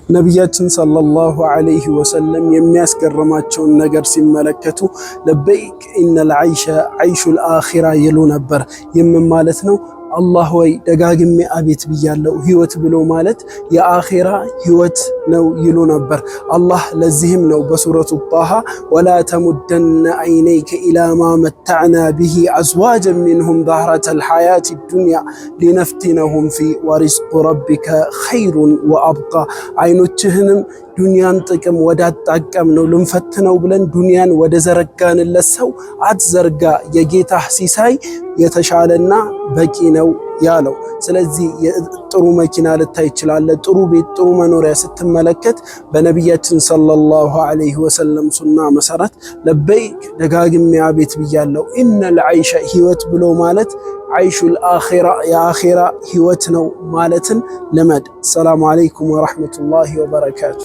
ነቢያችን ሰለላሁ ዐለይሂ ወሰለም የሚያስገርማቸውን ነገር ሲመለከቱ ለበይክ ኢነል ዐይሸ ዐይሹል አኺራ ይሉ ነበር። ይህም ማለት ነው አላህ ወይ ደጋግሜ አቤት ብያለሁ፣ ህይወት ብሎ ማለት የአኺራ ህይወት ነው ይሉ ነበር። አላህ ለዚህም ነው በሱረቱ ጣሃ ወላ ተሙደነ ዐይነይከ ኢላ ማ መተዕና ቢሂ አዝዋጀን ሚንሁም ዛህረተል ሐያቲ ዱንያ ሊነፍቲነሁም ፊ ወሪዝቁ ረቢከ ኸይሩን ወአብቃ። አይኖችህንም ዱንያን ጥቅም ወዳጣቀም ነው ልንፈትነው ብለን ዱንያን ወደ ዘረጋንለት ሰው አትዘርጋ፣ የጌታህ ሲሳይ የተሻለና በቂ ነው ያለው። ስለዚህ ጥሩ መኪና ልታይ ይችላል፣ ጥሩ ቤት፣ ጥሩ መኖሪያ ስትመለከት በነቢያችን ሰለላሁ ዐለይሂ ወሰለም ሱና መሰረት ለበይክ ደጋግሜ አቤት ብያለሁ። ኢነል ዐይሸ ህይወት ብሎ ማለት ዐይሹል አኺራ የአኺራ ህይወት ነው ማለትን ልመድ። ሰላሙ ዐለይኩም ወረሕመቱላሂ ወበረካቱ።